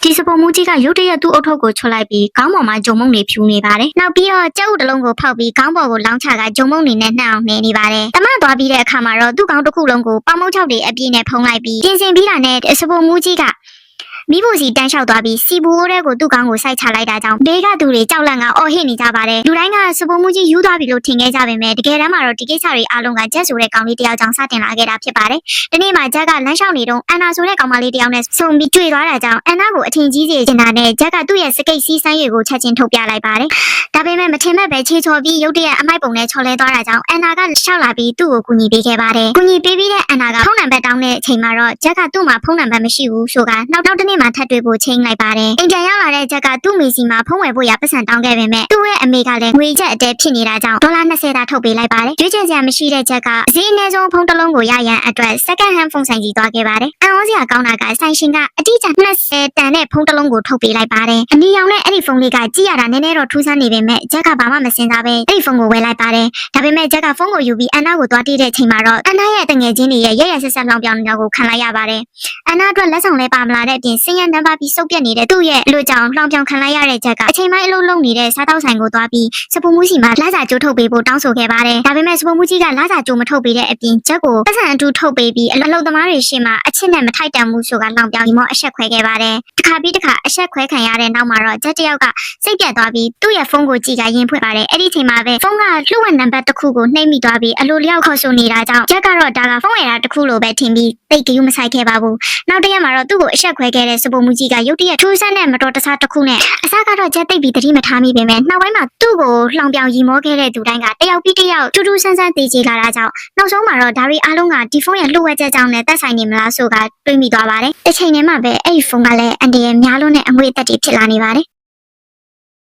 ဒီစပုံမူကြီးကရုတ်တရက်သူ့အုတ်ထုတ်ကိုချွတ်လိုက်ပြီးခေါင်းပေါ်မှာဂျုံမုံတွေဖြူနေပါတယ်။နောက်ပြီးတော့ကြက်ဥတစ်လုံးကိုဖောက်ပြီးခေါင်းပေါ်ကိုလောင်းချကဂျုံမုံတွေနဲ့နှံ့အောင်နှဲနေပါတယ်။တမန်သွားပြီးတဲ့အခါမှာတော့သူ့ခေါင်းတစ်ခုလုံးကိုပေါင်မုတ်ချောက်တွေအပြည့်နဲ့ဖုံးလိုက်ပြီးပြင်ဆင်ပြီးတာနဲ့စပုံမူကြီးကမိဖို့စီတန်းလျှောက်သွားပြီးစီဘူအိုးတဲ့ကိုသူ့ကောင်းကိုစိုက်ချလိုက်တာကြောင့်ဘေးကသူတွေကြောက်လန့်ကအော်ဟစ်နေကြပါတယ်လူတိုင်းကစပုံမူကြီးယူသွားပြီလို့ထင်ခဲ့ကြပေမဲ့တကယ်တမ်းမှာတော့ဒီကိစ္စတွေအားလုံးကဂျက်ဆိုတဲ့ကောင်လေးတယောက်ကြောင့်စတင်လာခဲ့တာဖြစ်ပါတယ်ဒီနေ့မှာဂျက်ကလမ်းလျှောက်နေတော့အန်နာဆိုတဲ့ကောင်မလေးတယောက်နဲ့ဆုံပြီးတွေ့သွားတာကြောင့်အန်နာကိုအထင်ကြီးစေချင်တာနဲ့ဂျက်ကသူ့ရဲ့စကိတ်စီးစမ်းရည်ကိုချက်ချင်းထုတ်ပြလိုက်ပါတယ်ဒါပေမဲ့မထင်မဲ့ပဲချေချော်ပြီးရုတ်တရက်အမိုက်ပုံနဲ့ချော်လဲသွားတာကြောင့်အန်နာကလျှောက်လာပြီးသူ့ကိုကူညီပေးခဲ့ပါတယ်ကူညီပေးပြီးတဲ့အန်နာကဖုန်းနံပါတ်တောင်းတဲ့အချိန်မှာတော့ဂျက်ကသူ့မှာဖုန်းနံပါတ်မရှိဘူးဆိုကနောက်တစ်နေ့မှထပ်တွေ့ဖို့ချိန်လိုက်ပါတယ်အိမ်ပြန်ရောက်လာတဲ့ဂျက်ကသူ့မိစီမှာဖုန်းဝယ်ဖို့ရပတ်စံတောင်းခဲ့ပေမဲ့သူ့ရဲ့အမေကလည်းငွေကျပ်အတဲဖြစ်နေတာကြောင့်ဒေါ်လာ20သာထုတ်ပေးလိုက်ပါတယ်ရွေးချယ်စရာမရှိတဲ့ဂျက်ကဈေးအနည်းဆုံးဖုန်းတစ်လုံးကိုရရန်အတွက် second hand ဖုန်းဆိုင်ကြီးသွားခဲ့ပါတယ်အံ့ဩစရာကောင်းတာကဆိုင်ရှင်ကအတိအကျ20တန်တဲ့ဖုန်းတစ်လုံးကိုထုတ်ပေးလိုက်ပါတယ်အနီရောင်နဲ့အဲ့ဒီဖုန်းလေးကကြည့်ရတာနည်းနည်းတော့ထူးဆန်းနေပေမဲ့ဂျက်ကဘာမှမစင်စားပဲအဲ့ဒီဖုန်းကိုဝယ်လိုက်ပါတယ်ဒါပေမဲ့ဂျက်ကဖုန်းကိုယူပြီးအန်နာကိုသွားတီးတဲ့အချိန်မှာတော့အန်နာရဲ့တငယ်ချင်းတွေရဲ့ရရဆက်ဆက်လောင်ပြောင်နေတာကိုခံလိုက်ရပါတယ်အန်နာအတွက်လက်ဆောင်လဲပါမလာတဲ့အပြင်စင်ရနံပါတ်ပြီးစုပ်ပြတ်နေတဲ့သူ့ရဲ့လူကြောင်လောင်ပြောင်ခံလိုက်ရတဲ့ဂျက်ကအချိန်ပိုင်းအလုပ်လုပ်နေတဲ့စားတောက်ဆိုင်ကိုသွားပြီးစပူမှုစီမှာလာစာကျိုးထုတ်ပေးဖို့တောင်းဆိုခဲ့ပါတယ်ဒါပေမဲ့စပူမှုကြီးကလာစာကျိုးမထုတ်ပေးတဲ့အပြင်ဂျက်ကိုပတ်စံအတူထုတ်ပေးပြီးအလုပ်သမားတွေရှေ့မှာအချစ်နဲ့မထိုက်တန်မှုဆိုကလောင်ပြောင်ဒီမောအဆက်ခွဲခဲ့ပါတယ်တစ်ခါပြီးတစ်ခါအဆက်ခွဲခံရတဲ့နောက်မှာတော့ဂျက်တယောက်ကစိတ်ပြတ်သွားပြီးသူ့ရဲ့ဖုန်းကိုကြည့်ကရင်ဖွင့်ပါတယ်အဲ့ဒီချိန်မှာပဲဖုန်းကလှုပ်ဝက်နံပါတ်တစ်ခုကိုနှိပ်မိသွားပြီးအလိုလျောက်ခေါ်ဆိုနေတာကြောင့်ဂျက်ကတော့ဒါကဖုန်းဝယ်တာတစ်ခုလိုပဲထင်ပြီးတိတ်ကြည့်မဆိုင်ခဲ့ပါဘူးနောက်တစ်ရက်မှာတော့သူ့ကိုအဆက်ခွဲခဲ့တဲ့စပူမှုကြီးကရုတ်တရက်ထူးဆန်းတဲ့မတော်တဆတစ်ခုနဲ့အစားကတော့ဂျက်သိပ်ပြီးသတိမထားမိပေမဲ့နောက်ပိုင်းမှာသူ့ကိုလှောင်ပြောင်ရီမောခဲ့တဲ့သူတိုင်းကတယောက်ပြီးတယောက်ထူးထူးဆန်းဆန်းသိချလာတာကြောင့်နောက်ဆုံးမှာတော့ဒါရီအားလုံးကဒီဖုန်းရဲ့လှုပ်ဝက်ချက်ကြောင့်နဲ့သက်ဆိုင်နေမလားဆိုကတွေးမိသွားပါတယ်တစ်ချိန်တည်းမှာပဲအဲ့ဒီဖုန်းကလည်းအန်ဒီရဲ့များလုံးနဲ့အငွေအသက်တွေဖြစ်လာနေပါတယ်